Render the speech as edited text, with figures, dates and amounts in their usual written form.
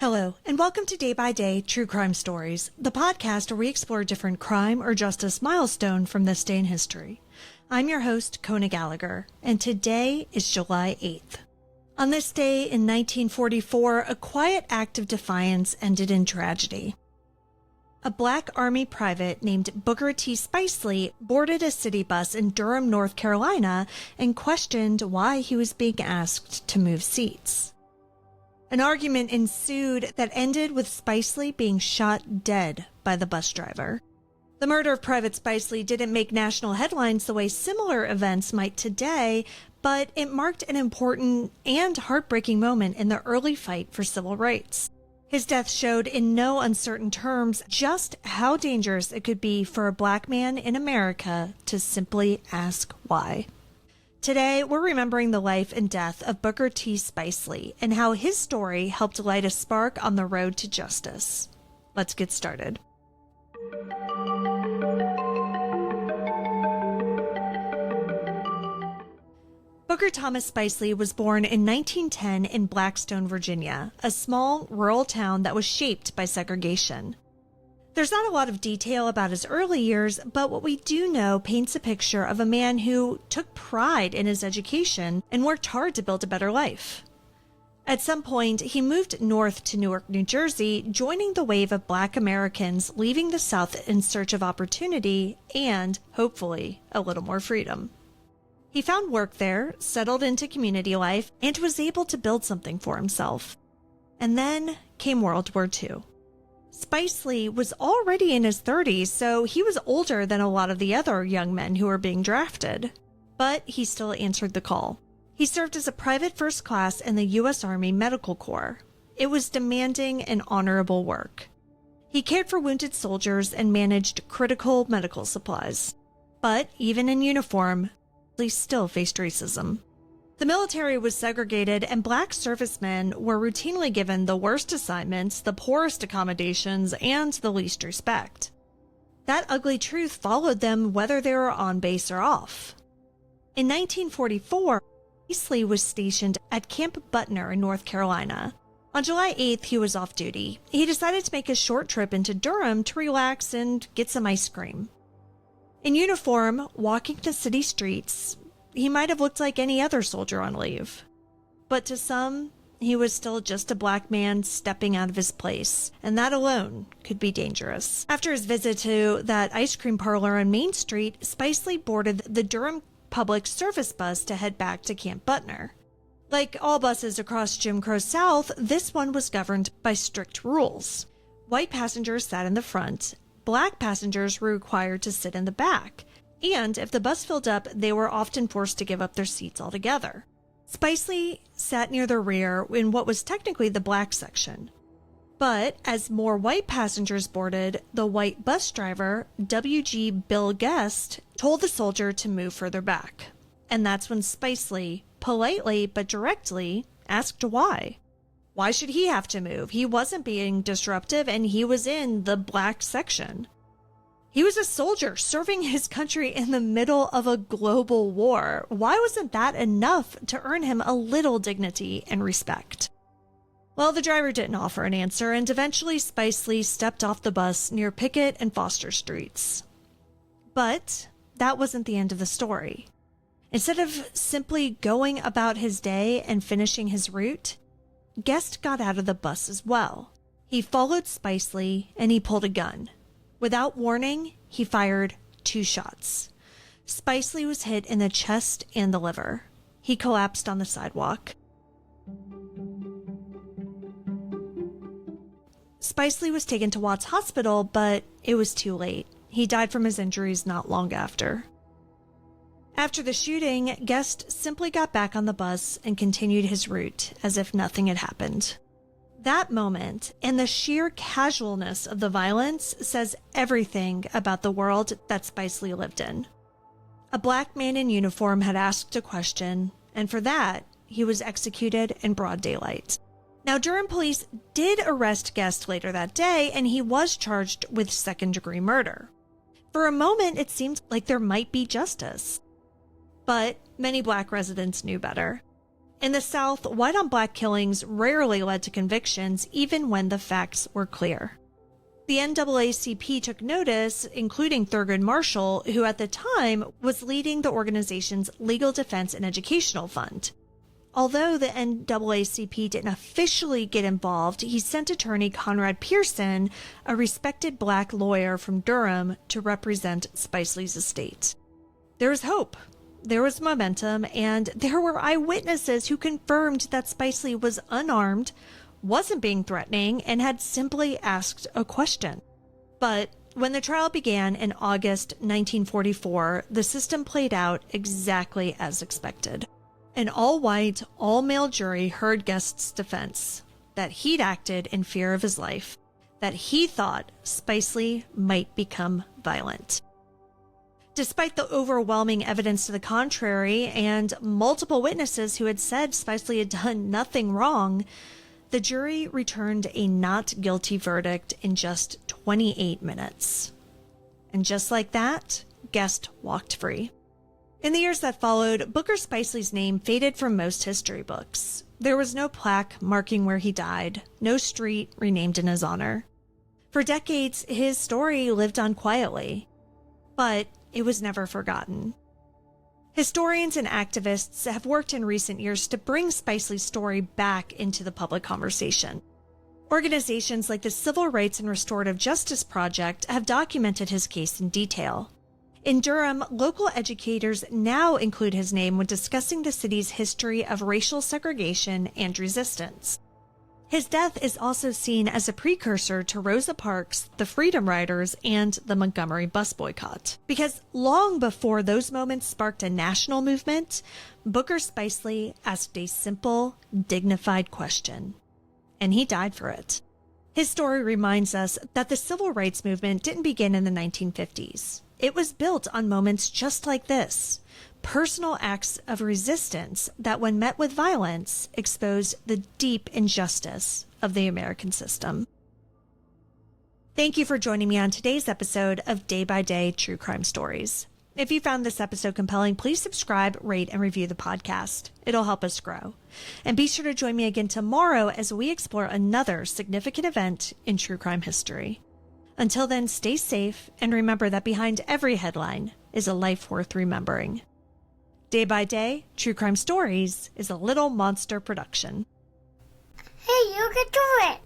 Hello, and welcome to Day by Day True Crime Stories, the podcast where we explore a different crime or justice milestone from this day in history. I'm your host, Kona Gallagher, and today is July 8th. On this day in 1944, a quiet act of defiance ended in tragedy. A Black Army private named Booker T. Spicely boarded a city bus in Durham, North Carolina, and questioned why he was being asked to move seats. An argument ensued that ended with Spicely being shot dead by the bus driver. The murder of Private Spicely didn't make national headlines the way similar events might today, but it marked an important and heartbreaking moment in the early fight for civil rights. His death showed in no uncertain terms just how dangerous it could be for a Black man in America to simply ask why. Today, we're remembering the life and death of Booker T. Spicely and how his story helped light a spark on the road to justice. Let's get started. Booker Thomas Spicely was born in 1910 in Blackstone, Virginia, a small rural town that was shaped by segregation. There's not a lot of detail about his early years, but what we do know paints a picture of a man who took pride in his education and worked hard to build a better life. At some point, he moved north to Newark, New Jersey, joining the wave of Black Americans leaving the South in search of opportunity and, hopefully, a little more freedom. He found work there, settled into community life, and was able to build something for himself. And then came World War II. Spicely was already in his 30s, so he was older than a lot of the other young men who were being drafted. But he still answered the call. He served as a private first class in the U.S. Army Medical Corps. It was demanding and honorable work. He cared for wounded soldiers and managed critical medical supplies. But even in uniform, he still faced racism. The military was segregated, and Black servicemen were routinely given the worst assignments, the poorest accommodations, and the least respect. That ugly truth followed them whether they were on base or off. In 1944, Spicely was stationed at Camp Butner in North Carolina. On July 8th, he was off duty. He decided to make a short trip into Durham to relax and get some ice cream. In uniform, walking the city streets, he might have looked like any other soldier on leave. But to some, he was still just a Black man stepping out of his place, and that alone could be dangerous. After his visit to that ice cream parlor on Main Street, Spicely boarded the Durham Public Service bus to head back to Camp Butner. Like all buses across Jim Crow South, this one was governed by strict rules. White passengers sat in the front. Black passengers were required to sit in the back. And if the bus filled up, they were often forced to give up their seats altogether. Spicely sat near the rear in what was technically the Black section. But as more white passengers boarded, the white bus driver, W.G. Bill Guest, told the soldier to move further back. And that's when Spicely, politely but directly, asked why. Why should he have to move? He wasn't being disruptive, and he was in the Black section. He was a soldier serving his country in the middle of a global war. Why wasn't that enough to earn him a little dignity and respect? Well, the driver didn't offer an answer, and eventually Spicely stepped off the bus near Pickett and Foster Streets. But that wasn't the end of the story. Instead of simply going about his day and finishing his route, Guest got out of the bus as well. He followed Spicely, and he pulled a gun. Without warning, he fired 2 shots. Spicely was hit in the chest and the liver. He collapsed on the sidewalk. Spicely was taken to Watts Hospital, but it was too late. He died from his injuries not long after. After the shooting, Guest simply got back on the bus and continued his route as if nothing had happened. That moment and the sheer casualness of the violence says everything about the world that Spicely lived in. A Black man in uniform had asked a question, and for that, he was executed in broad daylight. Now, Durham police did arrest Guest later that day, and he was charged with second-degree murder. For a moment, it seemed like there might be justice. But many Black residents knew better. In the South, white-on-black killings rarely led to convictions, even when the facts were clear. The NAACP took notice, including Thurgood Marshall, who at the time was leading the organization's Legal Defense and Educational Fund. Although the NAACP didn't officially get involved, he sent attorney Conrad Pearson, a respected black lawyer from Durham, to represent Spicely's estate. There was hope. There was momentum, and there were eyewitnesses who confirmed that Spicely was unarmed, wasn't being threatening, and had simply asked a question. But when the trial began in August 1944, the system played out exactly as expected. An all-white, all-male jury heard Guest's defense, that he'd acted in fear of his life, that he thought Spicely might become violent. Despite the overwhelming evidence to the contrary and multiple witnesses who had said Spicely had done nothing wrong, the jury returned a not guilty verdict in just 28 minutes. And just like that, Guest walked free. In the years that followed, Booker Spicely's name faded from most history books. There was no plaque marking where he died, no street renamed in his honor. For decades, his story lived on quietly, but it was never forgotten. Historians and activists have worked in recent years to bring Spicely's story back into the public conversation. Organizations like the Civil Rights and Restorative Justice Project have documented his case in detail. In Durham, local educators now include his name when discussing the city's history of racial segregation and resistance. His death is also seen as a precursor to Rosa Parks, the Freedom Riders, and the Montgomery bus boycott. Because long before those moments sparked a national movement, Booker Spicely asked a simple, dignified question. And he died for it. His story reminds us that the civil rights movement didn't begin in the 1950s. It was built on moments just like this. Personal acts of resistance that, when met with violence, exposed the deep injustice of the American system. Thank you for joining me on today's episode of Day by Day True Crime Stories. If you found this episode compelling, please subscribe, rate, and review the podcast. It'll help us grow. And be sure to join me again tomorrow as we explore another significant event in true crime history. Until then, stay safe and remember that behind every headline is a life worth remembering. Day by Day, True Crime Stories is a Little Monster production. Hey, you can do it!